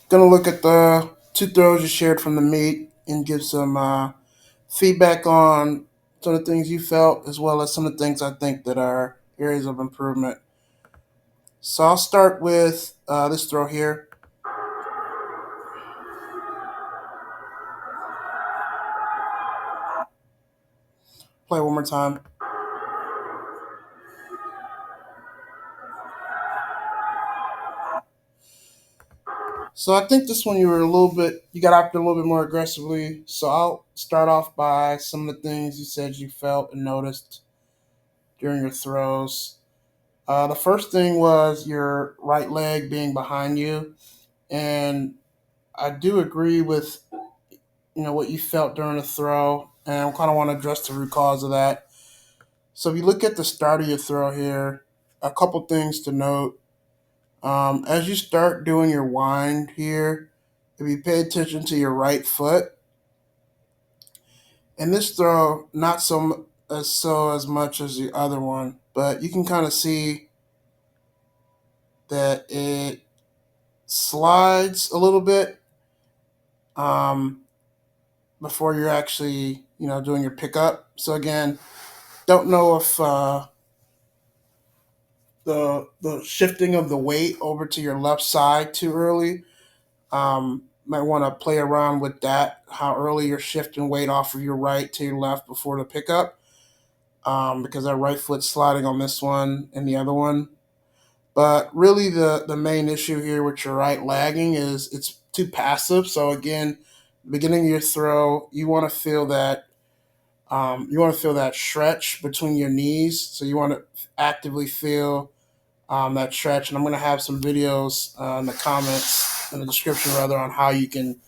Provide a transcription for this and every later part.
Gonna look at the two throws you shared from the meet and give some feedback on some of the things you felt, as well as some of the things I think that are areas of improvement. So I'll start with this throw here. Play one more time. So I think this one you got after a little bit more aggressively. So I'll start off by some of the things you said you felt and noticed during your throws. The first thing was your right leg being behind you, and I do agree with what you felt during the throw, and I kind of want to address the root cause of that. So if you look at the start of your throw here, a couple things to note. As you start doing your wind here, if you pay attention to your right foot, and this throw not as much as the other one, but you can kind of see that it slides a little bit um, before you're actually doing your pickup. So again, don't know if the shifting of the weight over to your left side too early. Might want to play around with that. How early you're shifting weight off of your right to your left before the pickup, because that right foot's sliding on this one and the other one. But really, the main issue here with your right lagging is it's too passive. So again, beginning of your throw, you want to feel that stretch between your knees. So you want to actively feel that stretch. And I'm going to have some videos in the comments, in the description rather, on how you can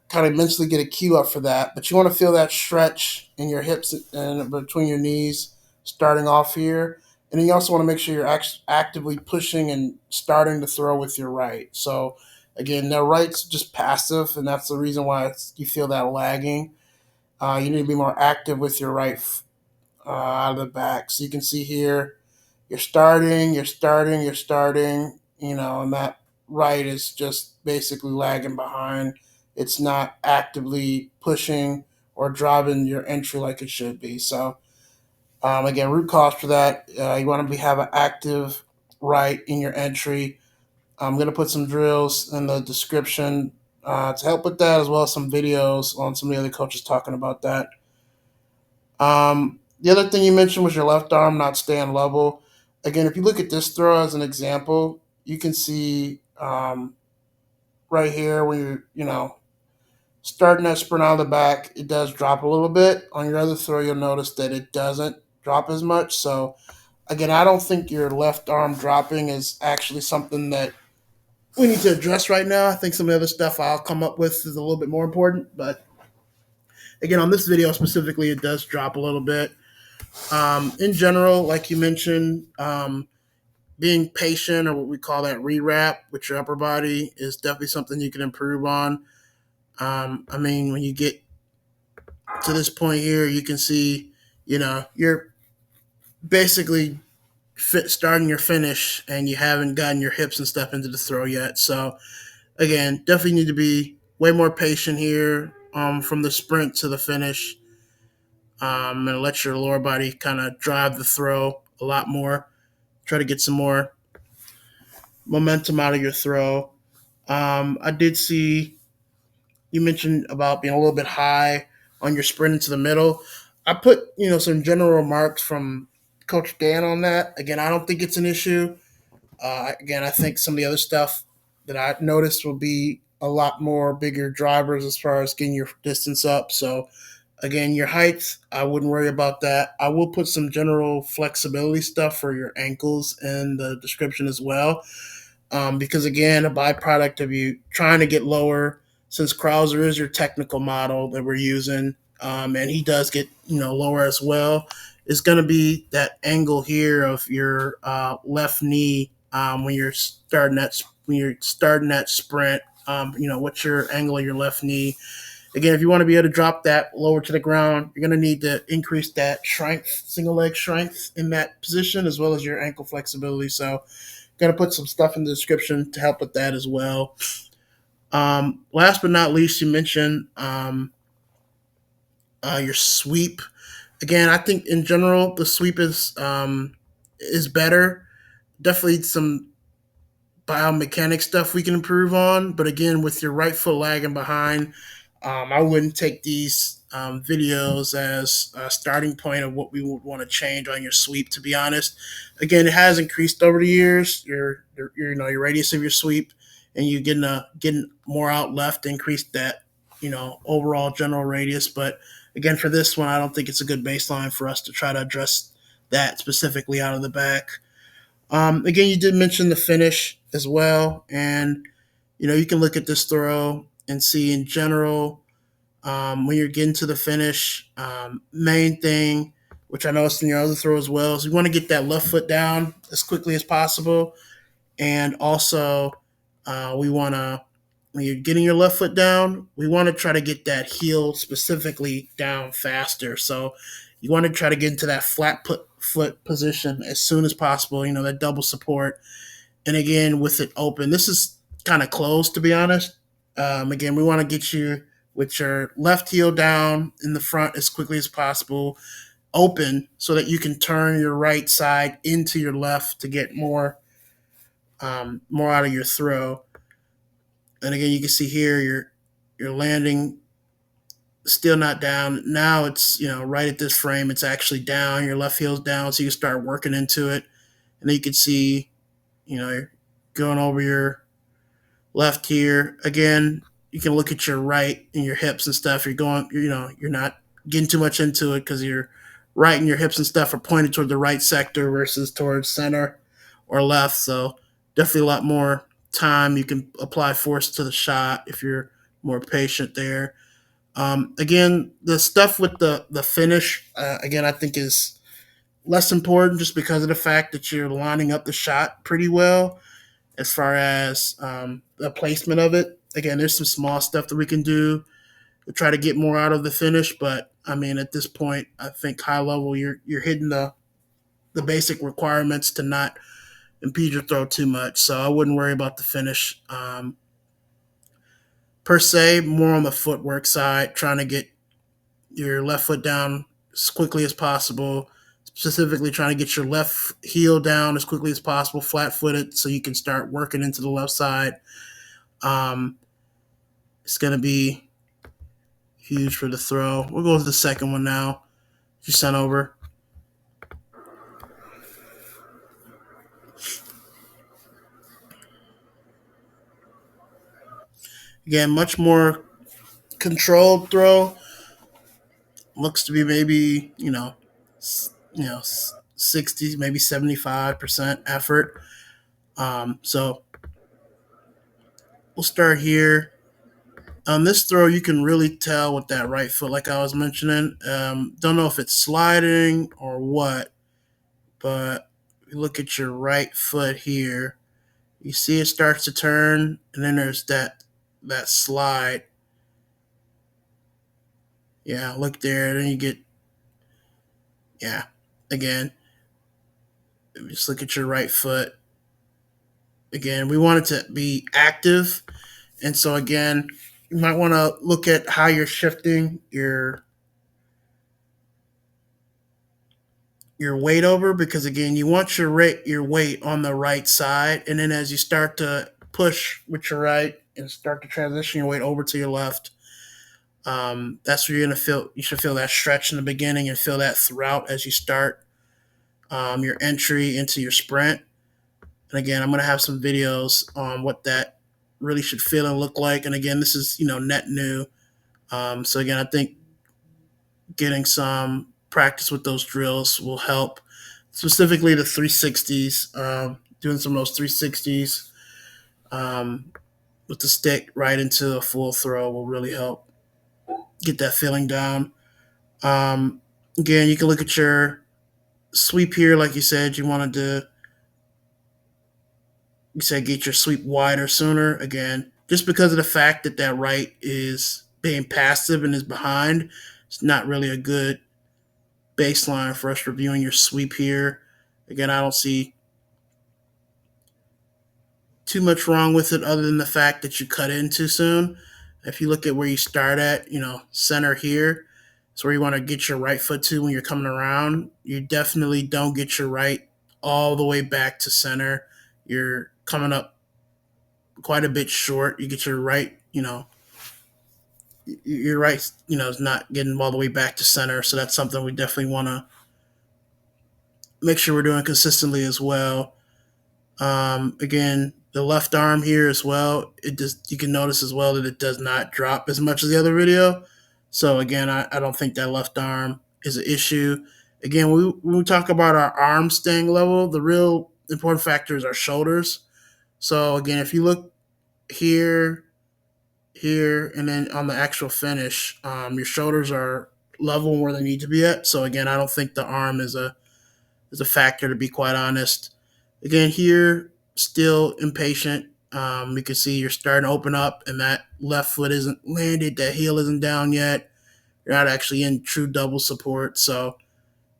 kind of mentally get a cue up for that. But you want to feel that stretch in your hips and between your knees starting off here. And then you also want to make sure you're actively pushing and starting to throw with your right. So again, the right's just passive, and that's the reason why you feel that lagging. You need to be more active with your right out of the back. So you can see here, you're starting, and that right is just basically lagging behind. It's not actively pushing or driving your entry like it should be. So, again, root cause for that, you want to have an active right in your entry. I'm going to put some drills in the description to help with that, as well as some videos on some of the other coaches talking about that. The other thing you mentioned was your left arm not staying level. Again, if you look at this throw as an example, you can see right here when you're starting that sprint out of the back, it does drop a little bit. On your other throw, you'll notice that it doesn't drop as much. So again, I don't think your left arm dropping is actually something that we need to address right now. I think some of the other stuff I'll come up with is a little bit more important. But again, on this video specifically, it does drop a little bit. In general, like you mentioned, being patient, or what we call that rewrap with your upper body, is definitely something you can improve on. I mean, when you get to this point here, you can see, you're basically starting your finish, and you haven't gotten your hips and stuff into the throw yet. So again, definitely need to be way more patient here, from the sprint to the finish, and let your lower body kind of drive the throw a lot more. Try to get some more momentum out of your throw. I did see you mentioned about being a little bit high on your sprint into the middle. I put some general remarks from Coach Dan on that. Again, I don't think it's an issue. Again, I think some of the other stuff that I noticed will be a lot more bigger drivers as far as getting your distance up. So again, your height, I wouldn't worry about that. I will put some general flexibility stuff for your ankles in the description as well, because again, a byproduct of you trying to get lower, since Krauser is your technical model that we're using, and he does get lower as well, is going to be that angle here of your left knee, when you're starting that sprint. What's your angle of your left knee? Again, if you want to be able to drop that lower to the ground, you're going to need to increase that strength, single leg strength in that position, as well as your ankle flexibility. So, going to put some stuff in the description to help with that as well. Last but not least, you mentioned your sweep. Again, I think in general the sweep is better. Definitely some biomechanic stuff we can improve on. But again, with your right foot lagging behind, I wouldn't take these videos as a starting point of what we would want to change on your sweep. To be honest, again, it has increased over the years. Your radius of your sweep, and you getting more out left, increase that overall general radius. But again, for this one, I don't think it's a good baseline for us to try to address that specifically out of the back. Again, you did mention the finish as well, and you can look at this throw and see in general when you're getting to the finish. Main thing, which I noticed in your other throw as well, is you want to get that left foot down as quickly as possible, and also we want to when you're getting your left foot down, we want to try to get that heel specifically down faster. So you want to try to get into that foot position as soon as possible. That double support, and again with it open. This is kind of close, to be honest. Again, we want to get you with your left heel down in the front as quickly as possible, open, so that you can turn your right side into your left to get more out of your throw. And again, you can see here you're landing still not down. Now it's right at this frame, it's actually down. Your left heel's down, so you can start working into it, and then you can see you're going over your left here. Again, you can look at your right and your hips and stuff. You're not getting too much into it because your right and your hips and stuff are pointed toward the right sector versus towards center or left. So definitely a lot more time. You can apply force to the shot if you're more patient there. Again, the stuff with the finish, again, I think is less important just because of the fact that you're lining up the shot pretty well as far as the placement of it. Again, there's some small stuff that we can do to try to get more out of the finish, but I mean, at this point, I think high level, you're hitting the basic requirements to not impede your throw too much. So I wouldn't worry about the finish per se. More on the footwork side, trying to get your left foot down as quickly as possible. Specifically, trying to get your left heel down as quickly as possible, flat footed, so you can start working into the left side. Um, it's going to be huge for the throw. We'll go to the second one now. You sent over. Again, much more controlled throw. Looks to be maybe 60, maybe 75% effort. So we'll start here. On this throw, you can really tell with that right foot, like I was mentioning. Don't know if it's sliding or what, but you look at your right foot here. You see it starts to turn, and then there's that slide. Yeah, look there. Then you get, yeah, again, just look at your right foot. Again, we want it to be active, and so again, you might want to look at how you're shifting your weight over, because again, you want your weight on the right side, and then as you start to push with your right and start to transition your weight over to your left, that's where you're gonna feel. You should feel that stretch in the beginning and feel that throughout as you start your entry into your sprint. And again, I'm gonna have some videos on what that really should feel and look like. And again, this is net new. So again, I think getting some practice with those drills will help. Specifically, the 360s. Doing some of those 360s with the stick right into a full throw will really help get that feeling down. Again, you can look at your sweep here, like you said. You said get your sweep wider sooner. Again, just because of the fact that that right is being passive and is behind, it's not really a good baseline for us reviewing your sweep here. Again, I don't see too much wrong with it other than the fact that you cut in too soon. If you look at where you start at, center here, it's where you want to get your right foot to when you're coming around. You definitely don't get your right all the way back to center. You're coming up quite a bit short. You get your right, your right, is not getting all the way back to center. So that's something we definitely want to make sure we're doing consistently as well. Again, the left arm here as well. It just you can notice as well that it does not drop as much as the other video. So again, I don't think that left arm is an issue. Again, when we talk about our arm staying level, the real important factor is our shoulders. So again, if you look here, here, and then on the actual finish, your shoulders are level where they need to be at. So again, I don't think the arm is a factor, to be quite honest. Again, here, still impatient. You can see you're starting to open up, and that left foot isn't landed. That heel isn't down yet. You're not actually in true double support. So,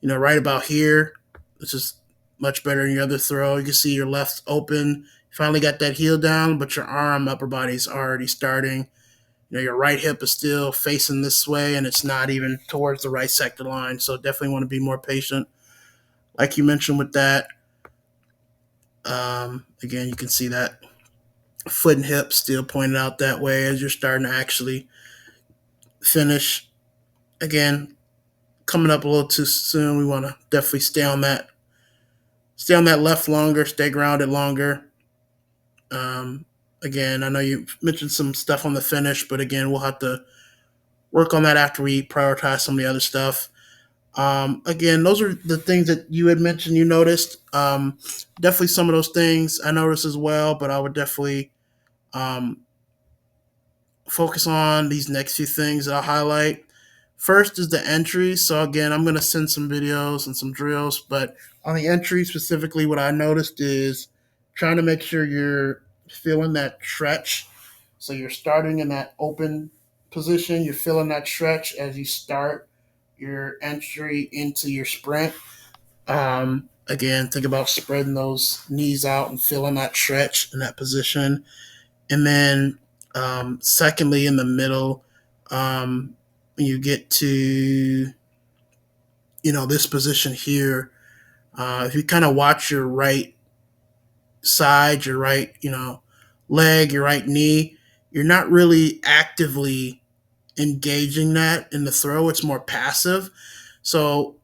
right about here, this is much better than your other throw. You can see your left open. You finally got that heel down, but your arm, upper body is already starting. Your right hip is still facing this way, and it's not even towards the right sector line. So definitely want to be more patient, like you mentioned with that. Again, you can see that foot and hip still pointed out that way as you're starting to actually finish. Again, coming up a little too soon. We want to definitely stay on that left longer, stay grounded longer. Again, I know you mentioned some stuff on the finish, but again, we'll have to work on that after we prioritize some of the other stuff. Again, those are the things that you had mentioned you noticed. Definitely some of those things I noticed as well, but I would definitely um, focus on these next few things that I'll highlight. First is the entries. So again, I'm going to send some videos and some drills, but on the entry specifically, what I noticed is trying to make sure you're feeling that stretch. So you're starting in that open position. You're feeling that stretch as you start your entry into your sprint. Again, think about spreading those knees out and feeling that stretch in that position. And then, secondly, in the middle, when you get to this position here, if you kind of watch your right side, your right leg, your right knee, you're not really actively engaging that in the throw. It's more passive. So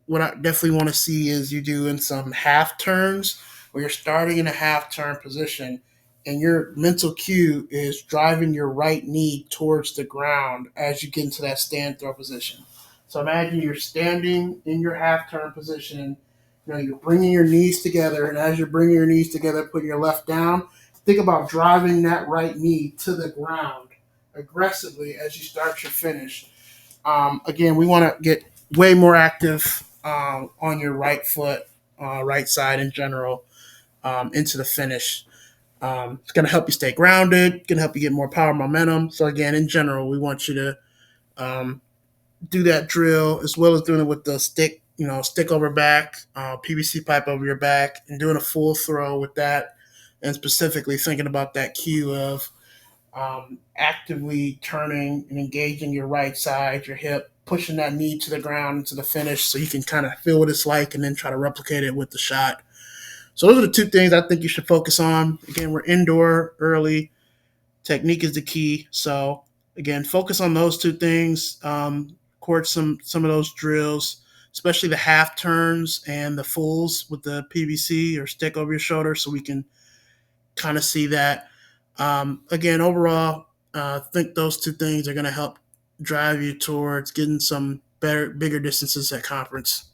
what I definitely want to see is you doing some half turns where you're starting in a half turn position and your mental cue is driving your right knee towards the ground as you get into that stand throw position. So imagine you're standing in your half turn position. You're bringing your knees together, and as you're bringing your knees together, putting your left down, think about driving that right knee to the ground aggressively as you start your finish. Again, we want to get way more active on your right foot, right side in general, into the finish. It's going to help you stay grounded, going to help you get more power momentum. So, again, in general, we want you to um, do that drill as well as doing it with the stick, stick over back, PVC pipe over your back, and doing a full throw with that. And specifically thinking about that cue of actively turning and engaging your right side, your hip, pushing that knee to the ground into the finish so you can kind of feel what it's like and then try to replicate it with the shot. So those are the two things I think you should focus on. Again, we're indoor early. Technique is the key. So again, focus on those two things. Record some of those drills, especially the half turns and the fulls with the PVC or stick over your shoulder, so we can kind of see that. Again, overall, I think those two things are going to help drive you towards getting some better, bigger distances at conference.